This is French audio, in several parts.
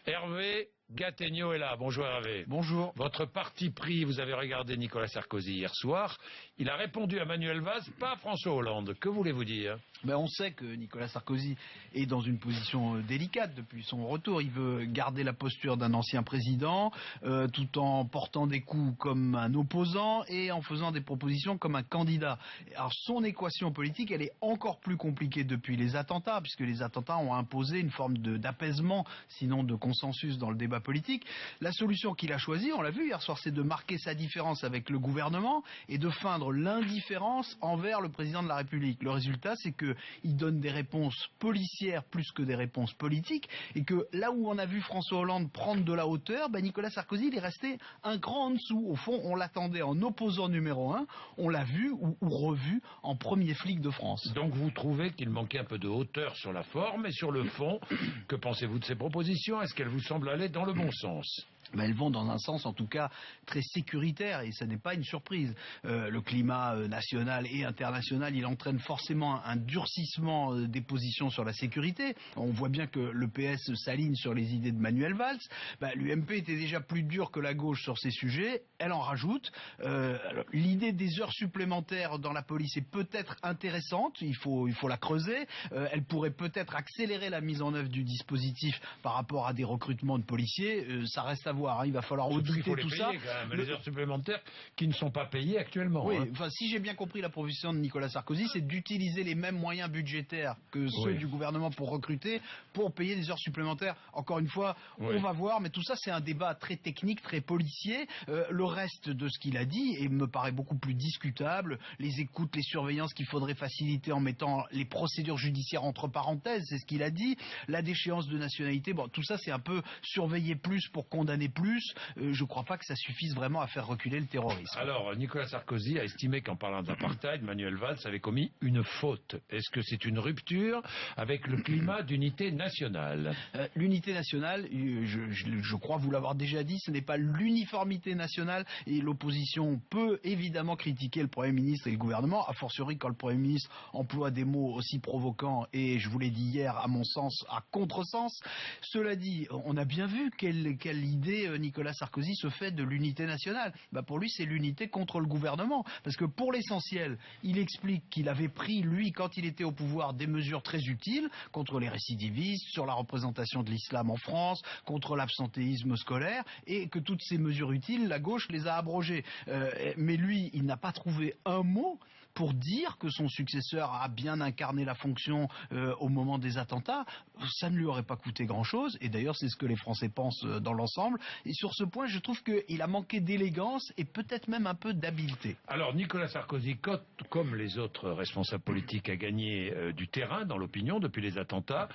Hervé Gattegno est là. Bonjour Hervé. Bonjour. Votre parti pris, vous avez regardé Nicolas Sarkozy hier soir. Il a répondu à Manuel Valls, pas François Hollande. Que voulez-vous dire? On sait que Nicolas Sarkozy est dans une position délicate depuis son retour. Il veut garder la posture d'un ancien président tout en portant des coups comme un opposant et en faisant des propositions comme un candidat. Alors son équation politique, elle est encore plus compliquée depuis les attentats, puisque les attentats ont imposé une forme d'apaisement, sinon de consensus dans le débat politique. La solution qu'il a choisie, on l'a vu hier soir, c'est de marquer sa différence avec le gouvernement et de feindre l'indifférence envers le président de la République. Le résultat, c'est qu'il donne des réponses policières plus que des réponses politiques, et que là où on a vu François Hollande prendre de la hauteur, Nicolas Sarkozy, il est resté un cran en dessous. Au fond, on l'attendait en opposant numéro 1, on l'a vu ou revu en premier flic de France. Donc vous trouvez qu'il manquait un peu de hauteur sur la forme et sur le fond. Que pensez-vous de ces propositions? Est-ce qu'elles vous semblent aller dans le bon sens? Elles vont dans un sens en tout cas très sécuritaire, et ça n'est pas une surprise. Le climat national et international, il entraîne forcément un durcissement des positions sur la sécurité. On voit bien que le PS s'aligne sur les idées de Manuel Valls. L'UMP était déjà plus dur que la gauche sur ces sujets, elle en rajoute. L'idée des heures supplémentaires dans la police est peut-être intéressante, il faut la creuser. Elle pourrait peut-être accélérer la mise en œuvre du dispositif par rapport à des recrutements de policiers. Ça reste à voir, il va falloir auditer tout ça. Quand même, les heures supplémentaires qui ne sont pas payées actuellement. Oui, si j'ai bien compris la proposition de Nicolas Sarkozy, c'est d'utiliser les mêmes moyens budgétaires que ceux du gouvernement pour recruter, pour payer des heures supplémentaires. Encore une fois, on va voir, mais tout ça c'est un débat très technique, très policier. Le reste de ce qu'il a dit me paraît beaucoup plus discutable. Les écoutes, les surveillances qu'il faudrait faciliter en mettant les procédures judiciaires entre parenthèses, c'est ce qu'il a dit. La déchéance de nationalité, tout ça c'est un peu surveiller plus pour condamner plus. Je ne crois pas que ça suffise vraiment à faire reculer le terrorisme. Alors, Nicolas Sarkozy a estimé qu'en parlant d'apartheid, Manuel Valls avait commis une faute. Est-ce que c'est une rupture avec le climat d'unité nationale? L'unité nationale, je crois vous l'avoir déjà dit, ce n'est pas l'uniformité nationale, et l'opposition peut évidemment critiquer le Premier ministre et le gouvernement, a fortiori quand le Premier ministre emploie des mots aussi provocants et, je vous l'ai dit hier, à mon sens, à contresens. Cela dit, on a bien vu quelle idée Nicolas Sarkozy se fait de l'unité nationale. Pour lui, c'est l'unité contre le gouvernement. Parce que pour l'essentiel, il explique qu'il avait pris, lui, quand il était au pouvoir, des mesures très utiles contre les récidivistes, sur la représentation de l'islam en France, contre l'absentéisme scolaire, et que toutes ces mesures utiles, la gauche les a abrogées. Mais lui, il n'a pas trouvé un mot pour dire que son successeur a bien incarné la fonction au moment des attentats. Ça ne lui aurait pas coûté grand-chose, et d'ailleurs c'est ce que les Français pensent dans l'ensemble. Et sur ce point, je trouve qu'il a manqué d'élégance et peut-être même un peu d'habileté. Alors, Nicolas Sarkozy, comme les autres responsables politiques, a gagné du terrain dans l'opinion depuis les attentats.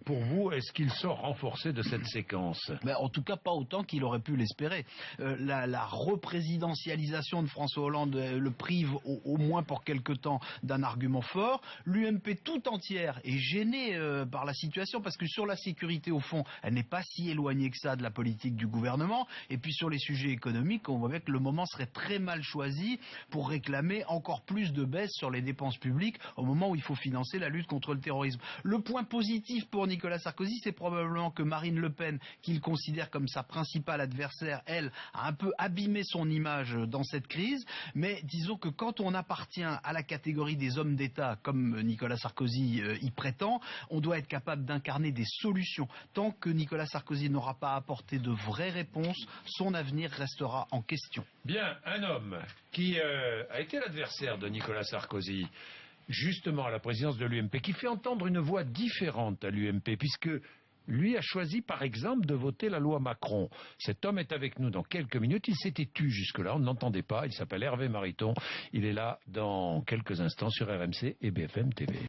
Pour vous, est-ce qu'il sort renforcé de cette séquence? En tout cas, pas autant qu'il aurait pu l'espérer. La représidentialisation de François Hollande le prive au moins pour quelque temps d'un argument fort. L'UMP tout entière est gênée par la situation, parce que sur la sécurité, au fond, elle n'est pas si éloignée que ça de la politique du gouvernement. Et puis sur les sujets économiques, on voit bien que le moment serait très mal choisi pour réclamer encore plus de baisse sur les dépenses publiques au moment où il faut financer la lutte contre le terrorisme. Le point positif pour Nicolas Sarkozy, c'est probablement que Marine Le Pen, qu'il considère comme sa principale adversaire, elle, a un peu abîmé son image dans cette crise. Mais disons que quand on appartient à la catégorie des hommes d'État, comme Nicolas Sarkozy y prétend, on doit être capable d'incarner des solutions. Tant que Nicolas Sarkozy n'aura pas apporté de vraies réponses, son avenir restera en question. Bien, un homme qui a été l'adversaire de Nicolas Sarkozy, justement à la présidence de l'UMP, qui fait entendre une voix différente à l'UMP, puisque lui a choisi par exemple de voter la loi Macron. Cet homme est avec nous dans quelques minutes. Il s'était tu jusque-là, on ne l'entendait pas. Il s'appelle Hervé Mariton. Il est là dans quelques instants sur RMC et BFM TV.